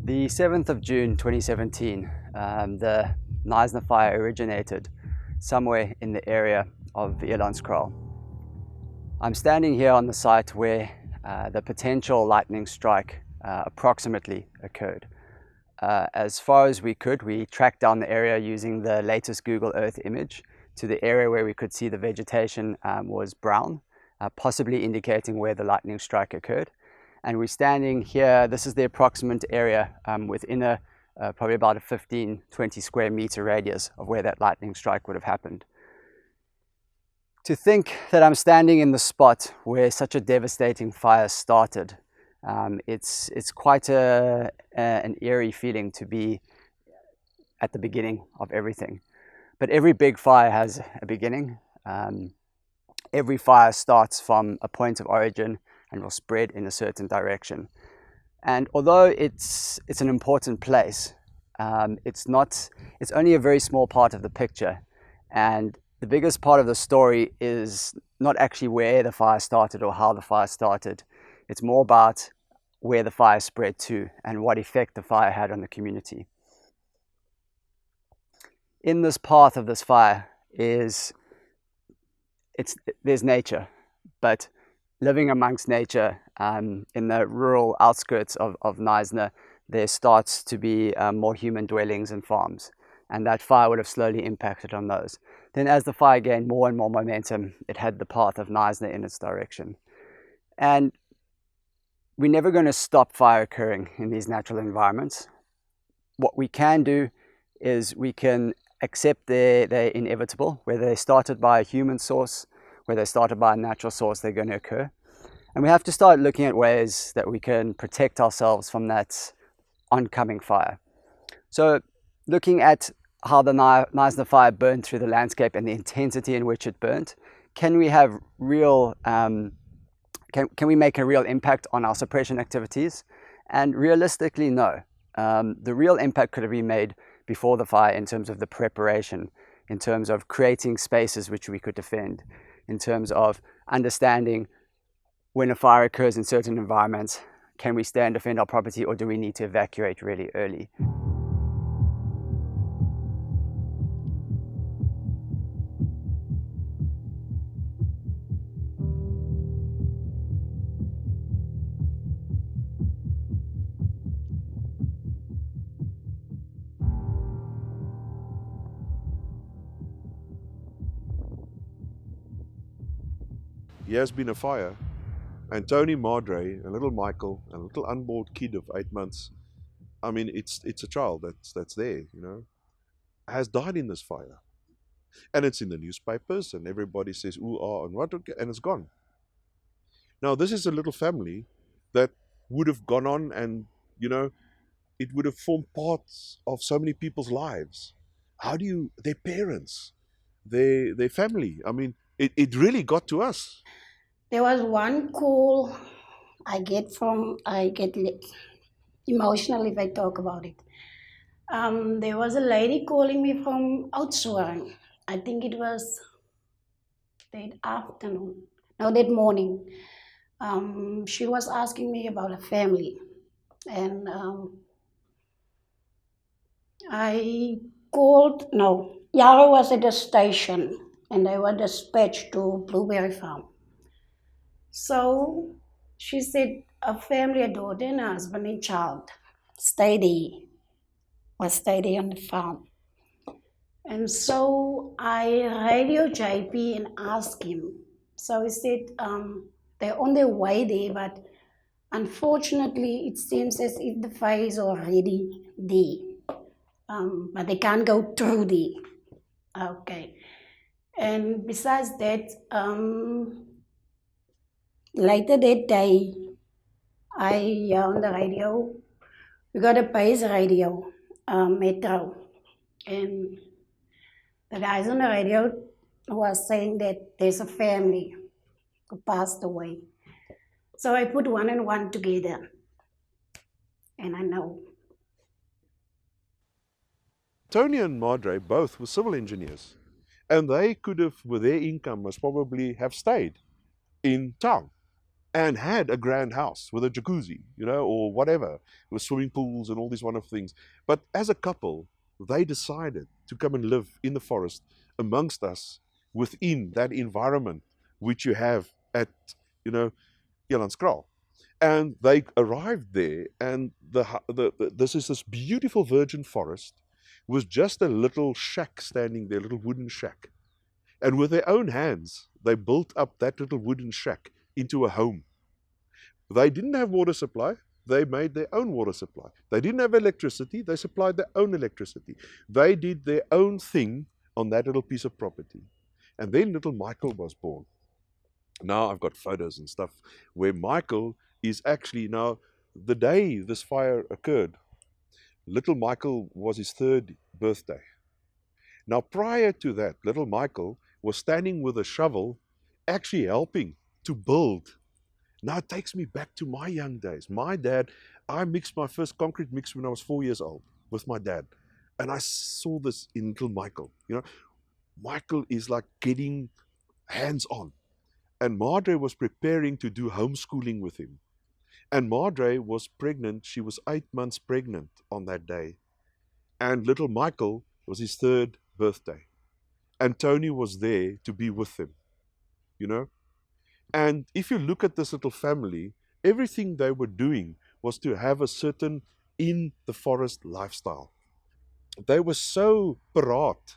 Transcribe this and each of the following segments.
The 7th of June 2017, the Knysna Fire originated somewhere in the area of Elandskraal. I'm standing here on the site where the potential lightning strike approximately occurred. As far as we could, we tracked down the area using the latest Google Earth image to the area where we could see the vegetation was brown, possibly indicating where the lightning strike occurred. And we're standing here. This is the approximate area within a probably about a 15-20 square meter radius of where that lightning strike would have happened. To think that I'm standing in the spot where such a devastating fire started, it's quite an eerie feeling to be at the beginning of everything. But every big fire has a beginning. Every fire starts from a point of origin and will spread in a certain direction. And although it's an important place, it's only a very small part of the picture. And the biggest part of the story is not actually where the fire started or how the fire started. It's more about where the fire spread to and what effect the fire had on the community. In this path of this fire there's nature, but living amongst nature in the rural outskirts of Knysna, there starts to be more human dwellings and farms, and that fire would have slowly impacted on those. Then as the fire gained more and more momentum, it had the path of Knysna in its direction. And we're never going to stop fire occurring in these natural environments. What we can do is we can accept they're inevitable. Whether they started by a human source, whether they started by a natural source, they're going to occur. And we have to start looking at ways that we can protect ourselves from that oncoming fire. So looking at how the Knysna fire burned through the landscape and the intensity in which it burnt, can we have real, can we make a real impact on our suppression activities? And realistically, no. The real impact could have been made before the fire in terms of the preparation, in terms of creating spaces which we could defend, in terms of understanding when a fire occurs in certain environments, can we stay and defend our property, or do we need to evacuate really early? Here has been a fire, and Tony, Madré, and little Michael, and a little unborn kid of 8 months, I mean, it's a child that's there, you know, has died in this fire. And it's in the newspapers, and everybody says, ooh, ah, and what, and it's gone. Now, this is a little family that would have gone on and, you know, it would have formed parts of so many people's lives. How do you, their parents, their family, I mean, it really got to us. There was one call I get emotional if I talk about it. There was a lady calling me from Oudtshoorn. I think it was that afternoon, no, that morning. She was asking me about a family, and I called, no, Yara was at the station, and they were dispatched to Blueberry Farm. So she said a family, a daughter and a husband and child, stay there on the farm. And so I radioed JP and asked him. So he said they're on their way there, but unfortunately it seems as if the fire is already there. But they can't go through there. Okay. And besides that, later that day, I on the radio, we got a base radio, Metro, and the guys on the radio was saying that there's a family who passed away. So I put one and one together, and I know. Tony and Madré both were civil engineers, and they could have, with their income, most probably have stayed in town. and had a grand house with a jacuzzi, or whatever, with swimming pools and all these wonderful things. But as a couple, they decided to come and live in the forest amongst us within that environment which you have at, Elandskraal. And they arrived there, and this is this beautiful virgin forest with just a little shack standing there, a little wooden shack. And with their own hands, they built up that little wooden shack into a home. They didn't have water supply. They made their own water supply. They didn't have electricity. They supplied their own electricity. They did their own thing on that little piece of property. And then little Michael was born. Now I've got photos and stuff where Michael is actually, now the day this fire occurred, little Michael was his 3rd birthday. Now prior to that, little Michael was standing with a shovel actually helping to build. Now it takes me back to my young days. My dad, I mixed my first concrete mix when I was 4 years old with my dad. And I saw this in little Michael. Michael is like getting hands on. And Madré was preparing to do homeschooling with him. And Madré was pregnant. She was 8 months pregnant on that day. And little Michael was his 3rd birthday. And Tony was there to be with him, And if you look at this little family, everything they were doing was to have a certain in the forest lifestyle. They were so paraat.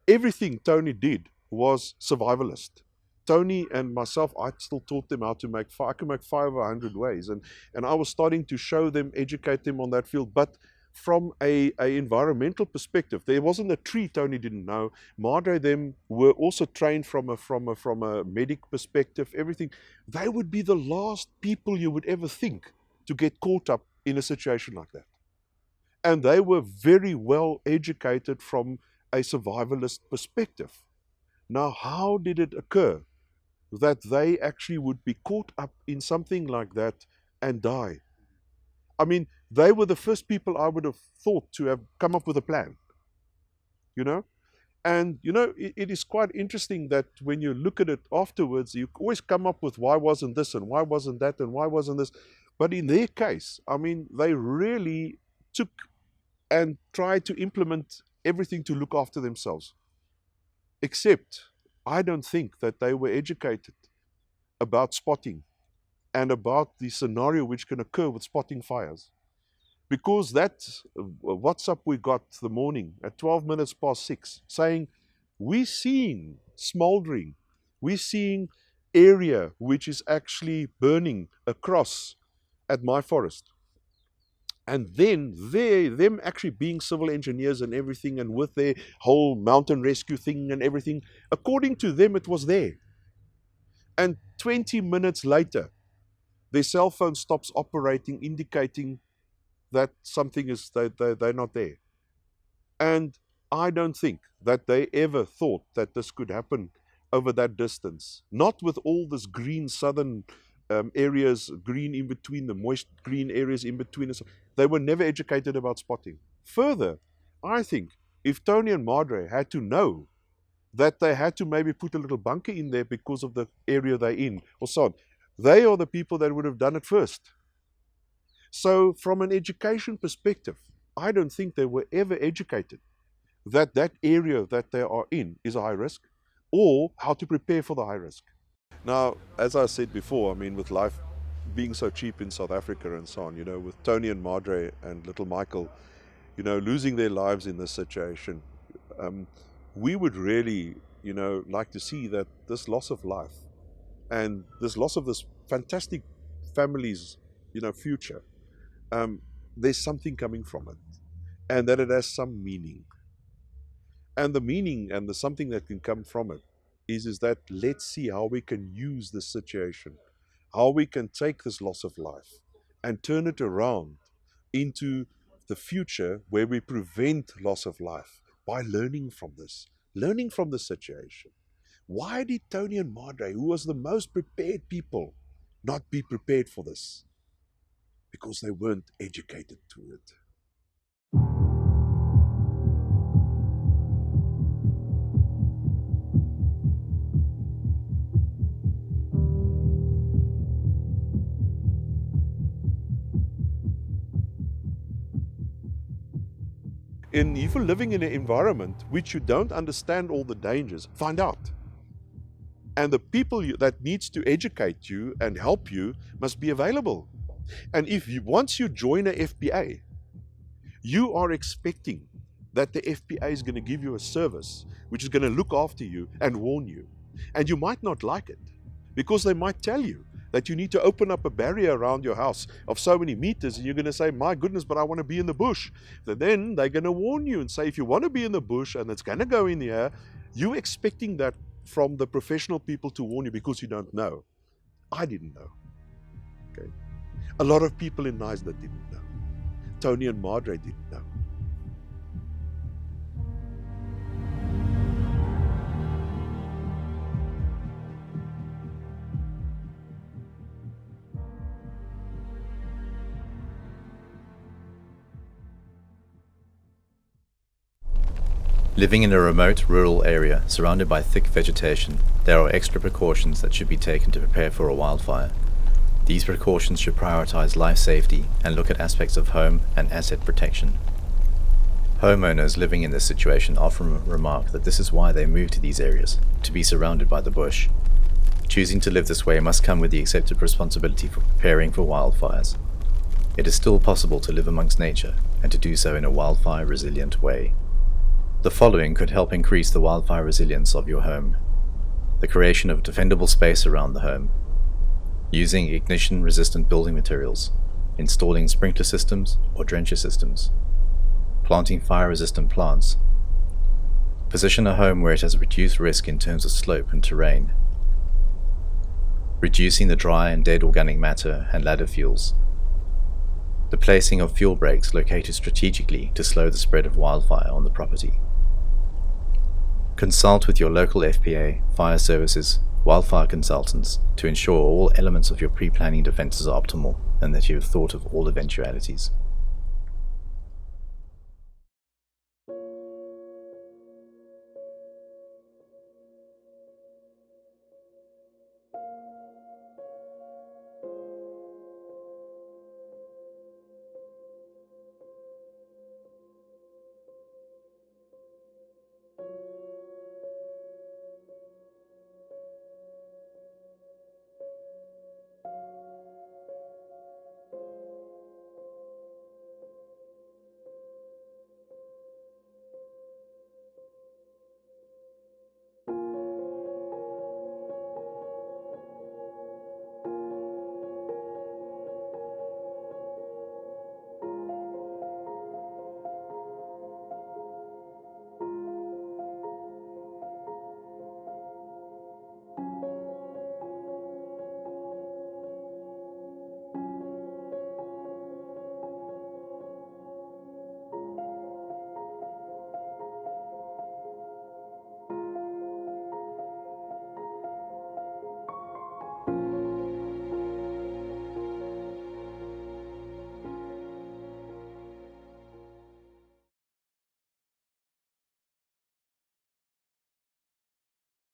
Everything Tony did was survivalist. Tony and myself, I still taught them how to make fire. I can make fire over 100 ways. And I was starting to show them, educate them on that field. But from a environmental perspective, there wasn't a tree Tony didn't know. Madré, them were also trained from a medic perspective, everything. They would be the last people you would ever think to get caught up in a situation like that. And they were very well educated from a survivalist perspective. Now, how did it occur that they actually would be caught up in something like that and die? I mean, they were the first people I would have thought to have come up with a plan, And, it is quite interesting that when you look at it afterwards, you always come up with why wasn't this and why wasn't that and why wasn't this. But in their case, I mean, they really took and tried to implement everything to look after themselves. Except, I don't think that they were educated about spotting and about the scenario which can occur with spotting fires. Because that WhatsApp we got the morning at 12 minutes past 6 saying, we're seeing smoldering, we're seeing area which is actually burning across at my forest. And then them actually being civil engineers and everything, and with their whole mountain rescue thing and everything, according to them it was there. And 20 minutes later, their cell phone stops operating, indicating that something is, they're not there. And I don't think that they ever thought that this could happen over that distance. Not with all this green southern areas, green in between, the moist green areas in between us. They were never educated about spotting. Further, I think if Tony and Madré had to know that they had to maybe put a little bunker in there because of the area they're in, or so on, they are the people that would have done it first. So from an education perspective, I don't think they were ever educated that that area that they are in is a high risk, or how to prepare for the high risk. Now, as I said before, I mean, with life being so cheap in South Africa and so on, with Tony and Madré and little Michael, losing their lives in this situation, we would really, like to see that this loss of life and this loss of this fantastic family's, future, there's something coming from it, and that it has some meaning. And the meaning and the something that can come from it is that let's see how we can use this situation, how we can take this loss of life and turn it around into the future where we prevent loss of life by learning from this situation. Why did Tony and Madré, who was the most prepared people, not be prepared for this? Because they weren't educated to it. if you're living in an environment which you don't understand all the dangers, find out. And the people that needs to educate you and help you must be available. And once you join a FPA, you are expecting that the FPA is going to give you a service which is going to look after you and warn you. And you might not like it, because they might tell you that you need to open up a barrier around your house of so many meters, and you're going to say, my goodness, but I want to be in the bush. Then they're going to warn you and say, if you want to be in the bush and it's going to go in the air, you're expecting that from the professional people to warn you because you don't know. I didn't know. Okay. A lot of people in Knysna didn't know. Tony and Madré didn't know. Living in a remote rural area surrounded by thick vegetation, there are extra precautions that should be taken to prepare for a wildfire. These precautions should prioritize life safety and look at aspects of home and asset protection. Homeowners living in this situation often remark that this is why they move to these areas, to be surrounded by the bush. Choosing to live this way must come with the accepted responsibility for preparing for wildfires. It is still possible to live amongst nature and to do so in a wildfire resilient way. The following could help increase the wildfire resilience of your home. The creation of a defendable space around the home. Using ignition-resistant building materials. Installing sprinkler systems or drencher systems. Planting fire-resistant plants. Position a home where it has reduced risk in terms of slope and terrain. Reducing the dry and dead organic matter and ladder fuels. The placing of fuel breaks located strategically to slow the spread of wildfire on the property. Consult with your local FPA, fire services, wildfire consultants to ensure all elements of your pre-planning defences are optimal and that you have thought of all eventualities.